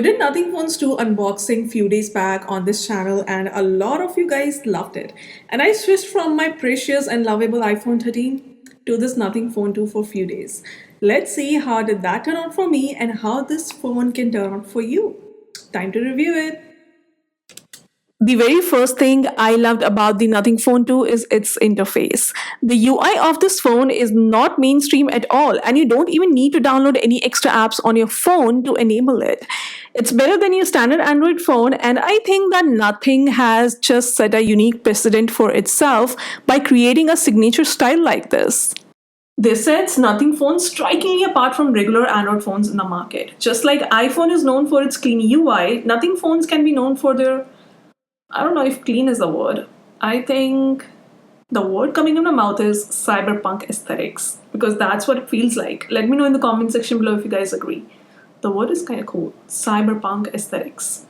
We did Nothing Phones 2 unboxing few days back on this channel and a lot of you guys loved it. And I switched from my precious and lovable iPhone 13 to this Nothing Phone 2 for few days. Let's see how did that turn out for me and how this phone can turn out for you. Time to review it. The very first thing I loved about the Nothing Phone 2 is its interface. The UI of this phone is not mainstream at all, and you don't even need to download any extra apps on your phone to enable it. It's better than your standard Android phone, and I think that Nothing has just set a unique precedent for itself by creating a signature style like this. This sets Nothing phones strikingly apart from regular Android phones in the market. Just like iPhone is known for its clean UI, Nothing phones can be known for their, I don't know if clean is the word. I think the word coming in my mouth is cyberpunk aesthetics because that's what it feels like. Let me know in the comment section below if you guys agree. The word is kind of cool. Cyberpunk aesthetics.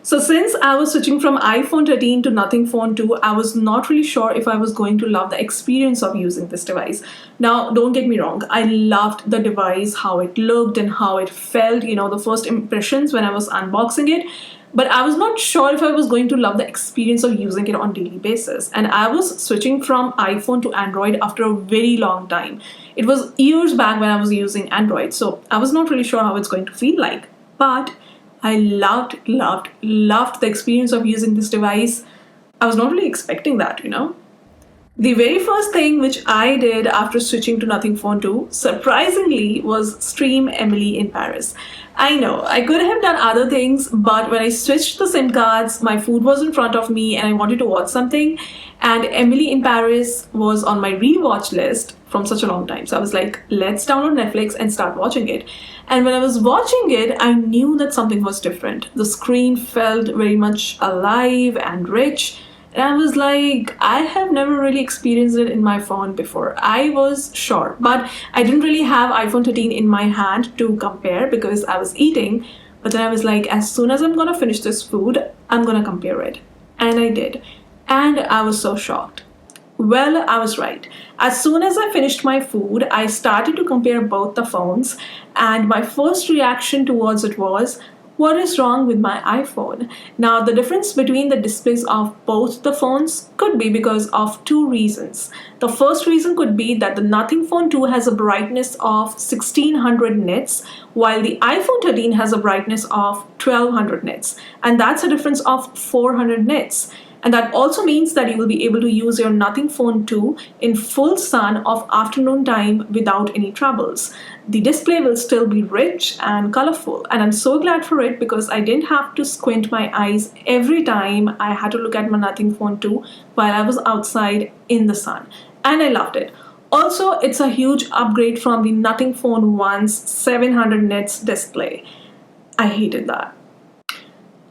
So since I was switching from iPhone 13 to Nothing Phone 2, I was not really sure if I was going to love the experience of using this device. Now, don't get me wrong, I loved the device, how it looked and how it felt, the first impressions when I was unboxing it. But I was not sure if I was going to love the experience of using it on a daily basis. And I was switching from iPhone to Android after a very long time. It was years back when I was using Android, so I was not really sure how it's going to feel like. But I loved the experience of using this device. I was not really expecting that. The very first thing which I did after switching to Nothing Phone 2, surprisingly, was stream Emily in Paris. I know, I could have done other things, but when I switched the SIM cards, my food was in front of me and I wanted to watch something, and Emily in Paris was on my rewatch list from such a long time. So I was like, let's download Netflix and start watching it. And when I was watching it, I knew that something was different. The screen felt very much alive and rich. And I was like, I have never really experienced it in my phone before. I was sure, but I didn't really have iPhone 13 in my hand to compare because I was eating. But then I was like, as soon as I'm gonna finish this food, I'm gonna compare it. And I did. And I was so shocked. Well, I was right. As soon as I finished my food, I started to compare both the phones, and my first reaction towards it was, what is wrong with my iPhone? Now, the difference between the displays of both the phones could be because of two reasons. The first reason could be that the Nothing Phone 2 has a brightness of 1600 nits, while the iPhone 13 has a brightness of 1200 nits. And that's a difference of 400 nits. And that also means that you will be able to use your Nothing Phone 2 in full sun of afternoon time without any troubles. The display will still be rich and colorful, and I'm so glad for it because I didn't have to squint my eyes every time I had to look at my Nothing Phone 2 while I was outside in the sun. And I loved it. Also, it's a huge upgrade from the Nothing Phone 1's 700 nits display. I hated that.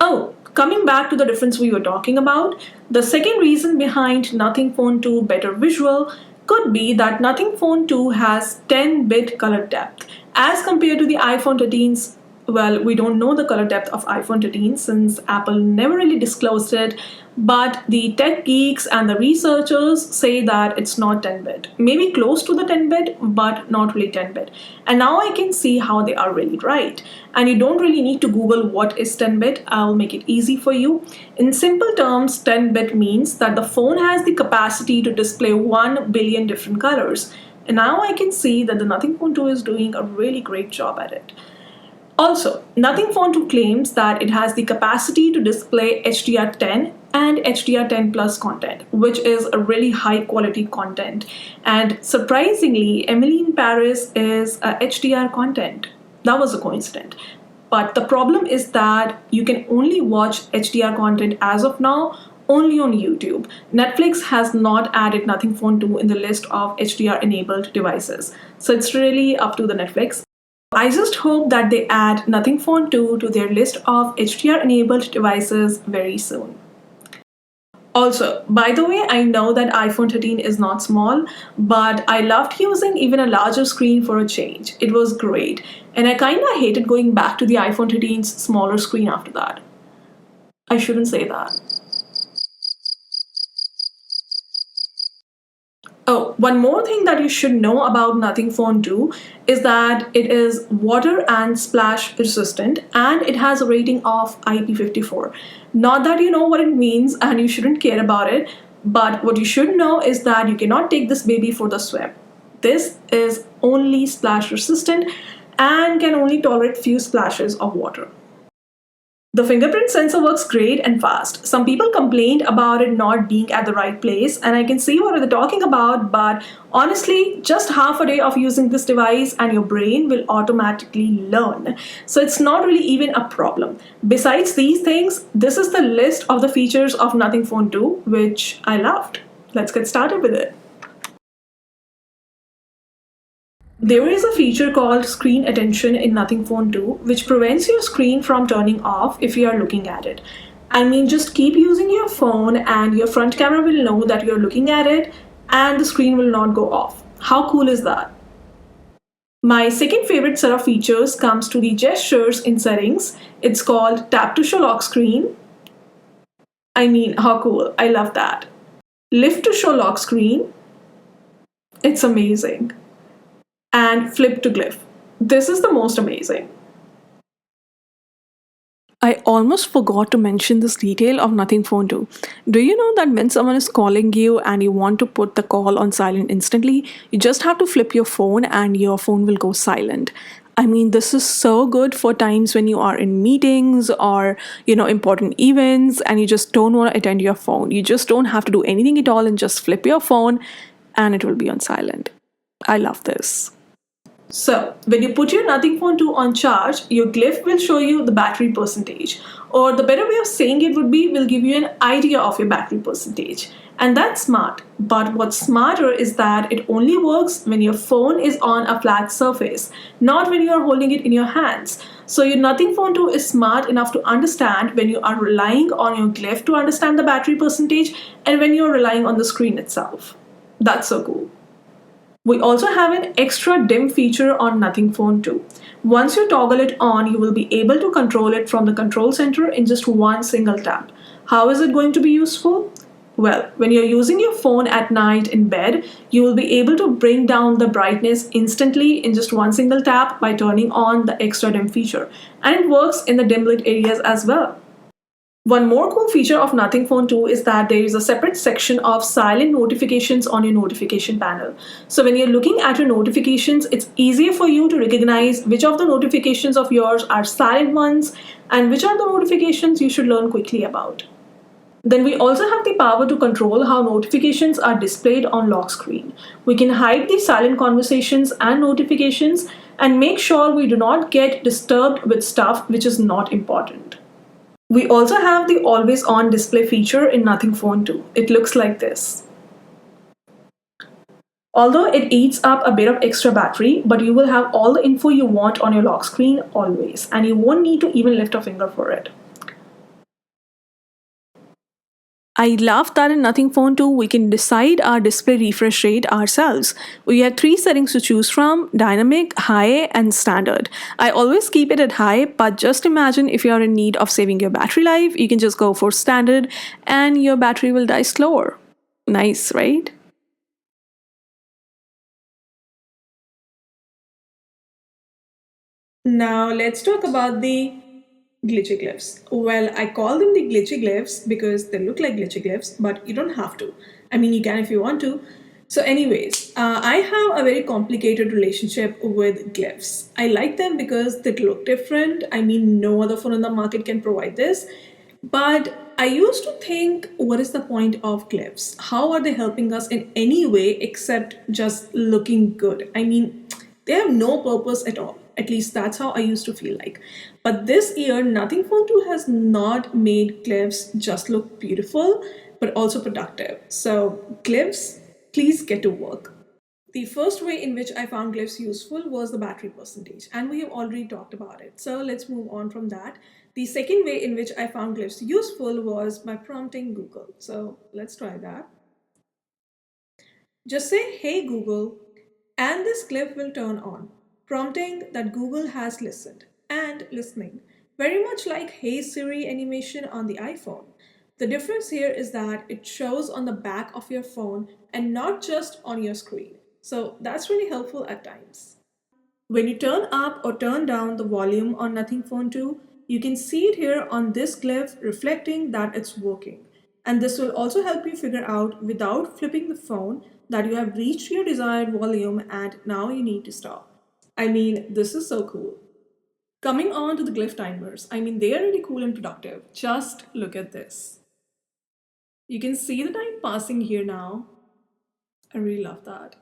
Oh, coming back to the difference we were talking about, the second reason behind Nothing Phone 2 better visual could be that Nothing Phone 2 has 10-bit color depth as compared to the iPhone 13's. Well, we don't know the color depth of iPhone 13 since Apple never really disclosed it, but the tech geeks and the researchers say that it's not 10-bit. Maybe close to the 10-bit, but not really 10-bit. And now I can see how they are really right. And you don't really need to Google what is 10-bit. I'll make it easy for you. In simple terms, 10-bit means that the phone has the capacity to display 1 billion different colors. And now I can see that the Nothing Phone 2 is doing a really great job at it. Also, Nothing Phone 2 claims that it has the capacity to display HDR10 and HDR10 plus content, which is a really high quality content. And surprisingly, Emily in Paris is a HDR content. That was a coincidence. But the problem is that you can only watch HDR content as of now only on YouTube. Netflix has not added Nothing Phone 2 in the list of HDR enabled devices. So it's really up to the Netflix. I just hope that they add Nothing Phone 2 to their list of HDR-enabled devices very soon. Also, by the way, I know that iPhone 13 is not small, but I loved using even a larger screen for a change. It was great, and I kinda hated going back to the iPhone 13's smaller screen after that. I shouldn't say that. Oh, one more thing that you should know about Nothing Phone 2 is that it is water and splash resistant and it has a rating of IP54. Not that you know what it means and you shouldn't care about it, but what you should know is that you cannot take this baby for the swim. This is only splash resistant and can only tolerate few splashes of water. The fingerprint sensor works great and fast. Some people complained about it not being at the right place, and I can see what they're talking about, but honestly, just half a day of using this device and your brain will automatically learn. So it's not really even a problem. Besides these things, this is the list of the features of Nothing Phone 2, which I loved. Let's get started with it. There is a feature called screen attention in Nothing Phone 2, which prevents your screen from turning off if you are looking at it. I mean, just keep using your phone, and your front camera will know that you're looking at it, and the screen will not go off. How cool is that? My second favorite set of features comes to the gestures in settings. It's called tap to show lock screen. I mean, how cool. I love that. Lift to show lock screen. It's amazing. And flip to glyph. This is the most amazing. I almost forgot to mention this detail of Nothing Phone 2. Do you know that when someone is calling you and you want to put the call on silent instantly, you just have to flip your phone and your phone will go silent? I mean, this is so good for times when you are in meetings or, important events and you just don't want to attend your phone. You just don't have to do anything at all and just flip your phone and it will be on silent. I love this. So, when you put your Nothing Phone 2 on charge, your glyph will show you the battery percentage. Or the better way of saying it would be, will give you an idea of your battery percentage. And that's smart. But what's smarter is that it only works when your phone is on a flat surface, not when you are holding it in your hands. So your Nothing Phone 2 is smart enough to understand when you are relying on your glyph to understand the battery percentage and when you are relying on the screen itself. That's so cool. We also have an extra dim feature on Nothing Phone 2. Once you toggle it on, you will be able to control it from the control center in just one single tap. How is it going to be useful? Well, when you're using your phone at night in bed, you will be able to bring down the brightness instantly in just one single tap by turning on the extra dim feature. And it works in the dim lit areas as well. One more cool feature of Nothing Phone 2 is that there is a separate section of silent notifications on your notification panel. So when you're looking at your notifications, it's easier for you to recognize which of the notifications of yours are silent ones and which are the notifications you should learn quickly about. Then we also have the power to control how notifications are displayed on lock screen. We can hide the silent conversations and notifications and make sure we do not get disturbed with stuff which is not important. We also have the always on display feature in Nothing Phone 2. It looks like this. Although it eats up a bit of extra battery, but you will have all the info you want on your lock screen always, and you won't need to even lift a finger for it. I love that in Nothing Phone 2 we can decide our display refresh rate ourselves. We have three settings to choose from: dynamic, high, and standard. I always keep it at high, but just imagine if you are in need of saving your battery life, you can just go for standard and your battery will die slower. Nice, right? Now let's talk about the glitchy glyphs. Well, I call them the glitchy glyphs because they look like glitchy glyphs, but you don't have to. I mean, you can if you want to. So, anyways, I have a very complicated relationship with glyphs. I like them because they look different. I mean, no other phone on the market can provide this. But I used to think, what is the point of glyphs? How are they helping us in any way except just looking good? I mean, they have no purpose at all. At least that's how I used to feel like. But this year, Nothing Phone 2 has not made glyphs just look beautiful, but also productive. So, glyphs, please get to work. The first way in which I found glyphs useful was the battery percentage, and we have already talked about it. So let's move on from that. The second way in which I found glyphs useful was by prompting Google. So let's try that. Just say, "Hey Google," and this glyph will turn on, prompting that Google has listened and listening. Very much like "Hey Siri" animation on the iPhone. The difference here is that it shows on the back of your phone and not just on your screen. So that's really helpful at times. When you turn up or turn down the volume on Nothing Phone 2, you can see it here on this glyph reflecting that it's working. And this will also help you figure out without flipping the phone that you have reached your desired volume and now you need to stop. I mean, this is so cool. Coming on to the glyph timers, I mean, they are really cool and productive. Just look at this. You can see the time passing here now. I really love that.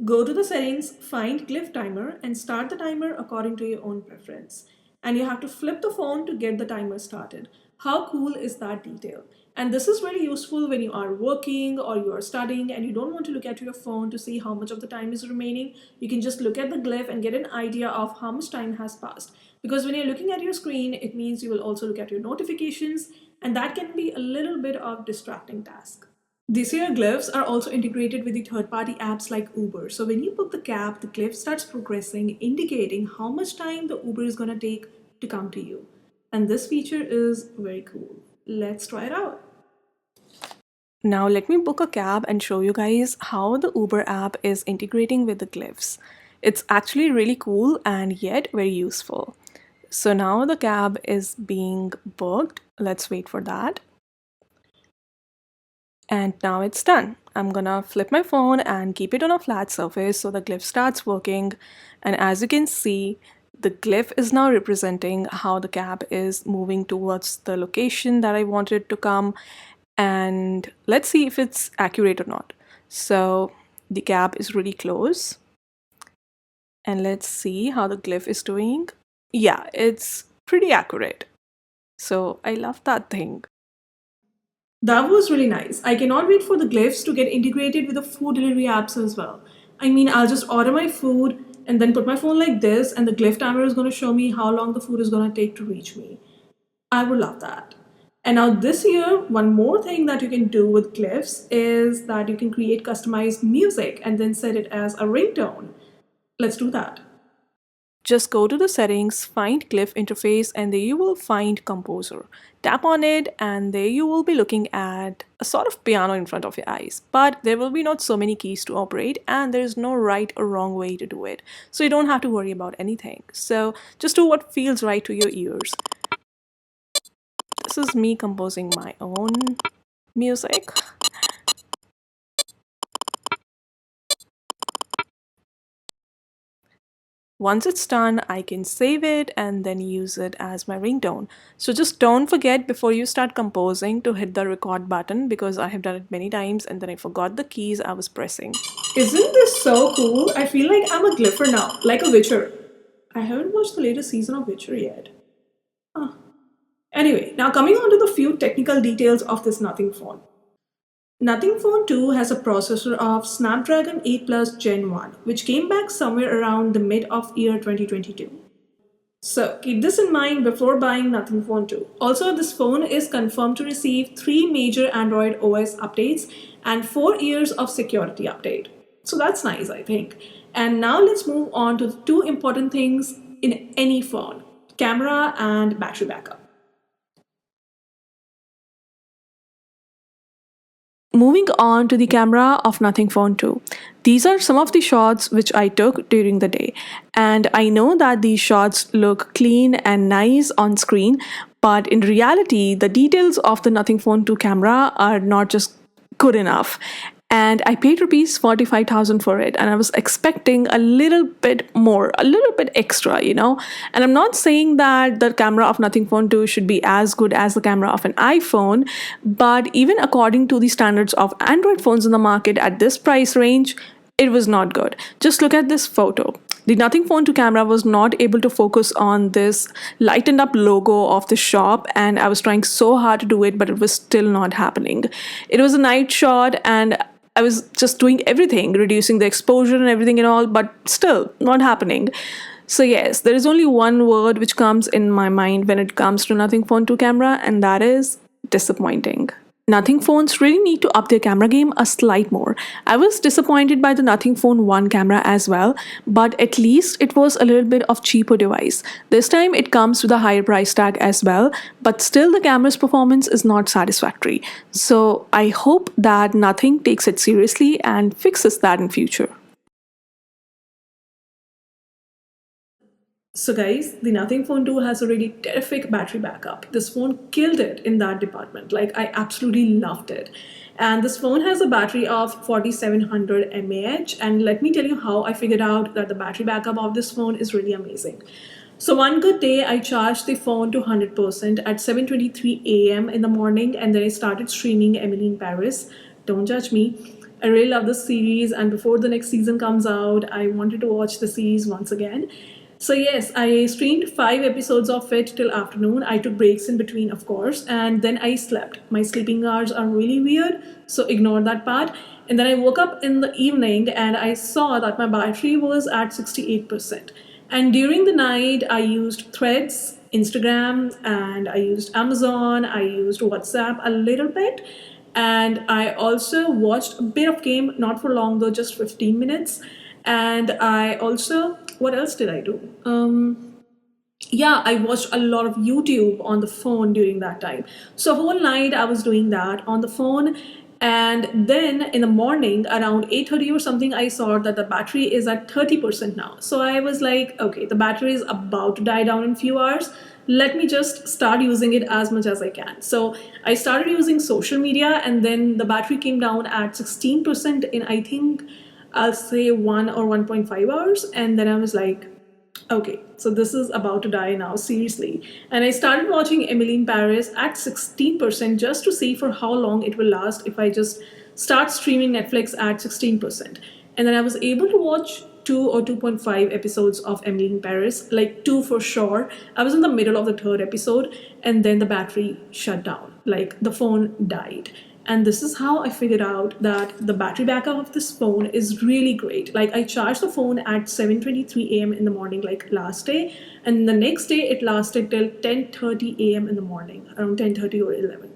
Go to the settings, find glyph timer, and start the timer according to your own preference. And you have to flip the phone to get the timer started. How cool is that detail? And this is really useful when you are working or you are studying and you don't want to look at your phone to see how much of the time is remaining. You can just look at the glyph and get an idea of how much time has passed. Because when you're looking at your screen, it means you will also look at your notifications, and that can be a little bit of distracting task. These here glyphs are also integrated with the third-party apps like Uber. So when you book the cab, the glyph starts progressing, indicating how much time the Uber is going to take to come to you. And this feature is very cool. Let's try it out. Now let me book a cab and show you guys how the Uber app is integrating with the glyphs. It's actually really cool and yet very useful. So now the cab is being booked. Let's wait for that. And now it's done. I'm gonna flip my phone and keep it on a flat surface so the glyph starts working. And as you can see, the glyph is now representing how the cab is moving towards the location that I wanted it to come. And let's see if it's accurate or not. So the cab is really close. And let's see how the glyph is doing. Yeah, it's pretty accurate. So I love that thing. That was really nice. I cannot wait for the glyphs to get integrated with the food delivery apps as well. I mean, I'll just order my food and then put my phone like this, and the glyph timer is going to show me how long the food is going to take to reach me. I would love that. And now this year, one more thing that you can do with glyphs is that you can create customized music and then set it as a ringtone. Let's do that. Just go to the settings, find glyph interface, and there you will find composer. Tap on it and there you will be looking at a sort of piano in front of your eyes. But there will be not so many keys to operate and there is no right or wrong way to do it. So you don't have to worry about anything. So just do what feels right to your ears. This is me composing my own music. Once it's done, I can save it and then use it as my ringtone. So just don't forget before you start composing to hit the record button, because I have done it many times and then I forgot the keys I was pressing. Isn't this so cool? I feel like I'm a glypher now, like a Witcher. I haven't watched the latest season of Witcher yet. Huh. Anyway, now coming on to the few technical details of this Nothing phone. Nothing Phone 2 has a processor of Snapdragon 8 Plus Gen 1, which came back somewhere around the mid of year 2022. So keep this in mind before buying Nothing Phone 2. Also, this phone is confirmed to receive 3 major Android OS updates and 4 years of security update. So that's nice, I think. And now let's move on to the 2 important things in any phone: camera and battery backup. Moving on to the camera of Nothing Phone 2. These are some of the shots which I took during the day. And I know that these shots look clean and nice on screen, but in reality, the details of the Nothing Phone 2 camera are not just good enough. And I paid rupees 45,000 for it, and I was expecting a little bit more, a little bit extra, you know. And I'm not saying that the camera of Nothing Phone 2 should be as good as the camera of an iPhone, but even according to the standards of Android phones in the market at this price range, it was not good. Just look at this photo. The Nothing Phone 2 camera was not able to focus on this lightened up logo of the shop, and I was trying so hard to do it, but it was still not happening. It was a night shot, and I was just doing everything, reducing the exposure and everything and all, but still not happening. So yes, there is only one word which comes in my mind when it comes to Nothing Phone 2 camera, and that is disappointing. Nothing phones really need to up their camera game a slight more. I was disappointed by the Nothing Phone 1 camera as well, but at least it was a little bit of cheaper device. This time it comes with a higher price tag as well, but still the camera's performance is not satisfactory. So I hope that Nothing takes it seriously and fixes that in future. So guys, the Nothing Phone 2 has a really terrific battery backup. This phone killed it in that department. Like I absolutely loved it. And this phone has a battery of 4700 mAh, and let me tell you how I figured out that the battery backup of this phone is really amazing. So one good day I charged the phone to 100% at 7:23 a.m. in the morning, and then I started streaming Emily in Paris. Don't judge me. I really love this series, and before the next season comes out, I wanted to watch the series once again. So yes, I streamed 5 episodes of it till afternoon. I took breaks in between, of course, and then I slept. My sleeping hours are really weird, so ignore that part. And then I woke up in the evening and I saw that my battery was at 68%. And during the night, I used Threads, Instagram, and I used Amazon, I used WhatsApp a little bit. And I also watched a bit of game, not for long though, just 15 minutes. And I also, what else did I do? Yeah, I watched a lot of YouTube on the phone during that time. So whole night I was doing that on the phone, and then in the morning around 8:30 or something, I saw that the battery is at 30% now. So I was like, okay, the battery is about to die down in few hours. Let me just start using it as much as I can. So I started using social media, and then the battery came down at 16% in, I think, I'll say 1 or 1.5 hours. And then I was like, okay, so this is about to die now, seriously. And I started watching Emily in Paris at 16% just to see for how long it will last if I just start streaming Netflix at 16%. And then I was able to watch 2 or 2.5 episodes of Emily in Paris, like two for sure. I was in the middle of the third episode, and then the battery shut down, like the phone died. And this is how I figured out that the battery backup of this phone is really great. Like I charged the phone at 7:23 a.m. in the morning, like last day, and the next day it lasted till 10:30 a.m. in the morning, around 10:30 or 11.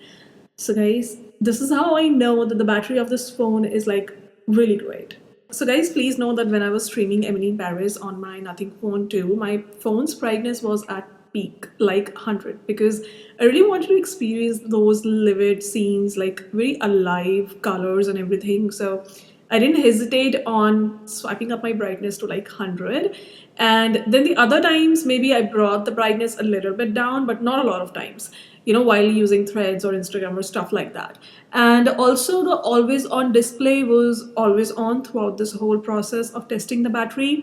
So guys, this is how I know that the battery of this phone is like really great. So guys, please know that when I was streaming Emily in Paris on my Nothing Phone 2, my phone's brightness was at peak, like 100, because I really wanted to experience those livid scenes, like very alive colors and everything. So I didn't hesitate on swiping up my brightness to like 100. And then the other times, maybe I brought the brightness a little bit down, but not a lot of times, while using Threads or Instagram or stuff like that. And also, the always on display was always on throughout this whole process of testing the battery.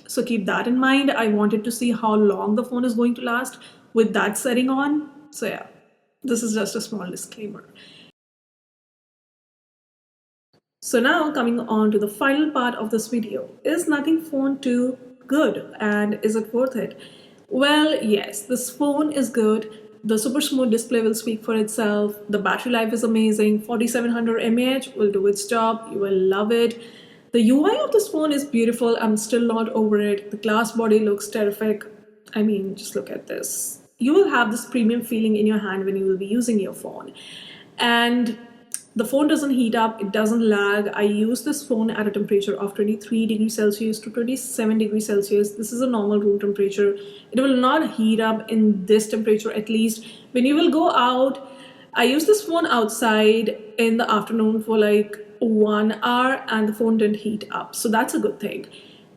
So keep that in mind. I wanted to see how long the phone is going to last with that setting on. So yeah, this is just a small disclaimer. So now coming on to the final part of this video. Is Nothing Phone 2 good, and is it worth it? Well, yes, this phone is good. The super smooth display will speak for itself. The battery life is amazing. 4700 mAh will do its job. You will love it. The UI of this phone is beautiful. I'm still not over it. The glass body looks terrific. I mean, just look at this. You will have this premium feeling in your hand when you will be using your phone. And the phone doesn't heat up, it doesn't lag. I use this phone at a temperature of 23 degrees Celsius to 27 degrees Celsius. This is a normal room temperature. It will not heat up in this temperature, at least. When you will go out, I use this phone outside in the afternoon for like 1 hour, and the phone didn't heat up. So that's a good thing.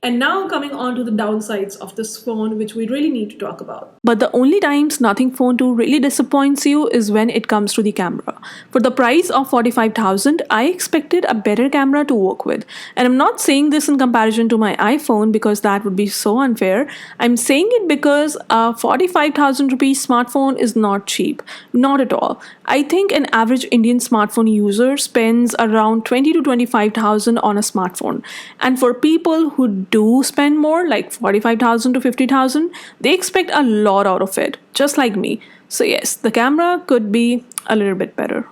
And now coming on to the downsides of this phone, which we really need to talk about. But the only times Nothing Phone 2 really disappoints you is when it comes to the camera. For the price of 45,000, I expected a better camera to work with. And I'm not saying this in comparison to my iPhone because that would be so unfair. I'm saying it because a 45,000 rupees smartphone is not cheap. Not at all. I think an average Indian smartphone user spends around 20 to 25,000 on a smartphone. And for people who do spend more, like 45,000 to 50,000, they expect a lot out of it, just like me. So yes, the camera could be a little bit better.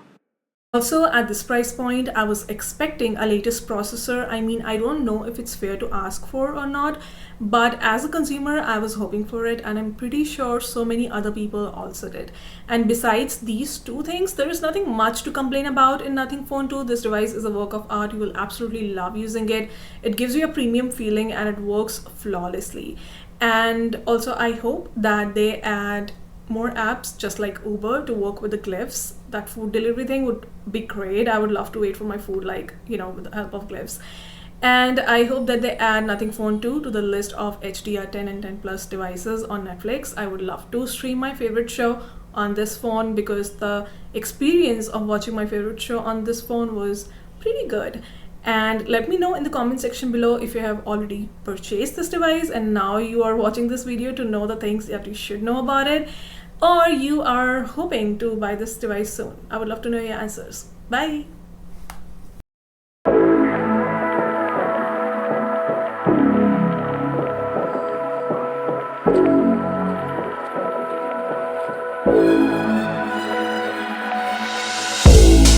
Also, at this price point, I was expecting a latest processor. I mean, I don't know if it's fair to ask for or not, but as a consumer, I was hoping for it, and I'm pretty sure so many other people also did. And besides these two things, there is nothing much to complain about in Nothing Phone 2. This device is a work of art. You will absolutely love using it. It gives you a premium feeling and it works flawlessly. And also, I hope that they add more apps just like Uber to work with the glyphs. That food delivery thing would be great. I would love to wait for my food, like, with the help of glyphs. And I hope that they add Nothing Phone 2 to the list of HDR10 and 10 plus devices on Netflix. I would love to stream my favorite show on this phone because the experience of watching my favorite show on this phone was pretty good. And let me know in the comment section below if you have already purchased this device and now you are watching this video to know the things that you should know about it, or you are hoping to buy this device soon. I would love to know your answers. Bye!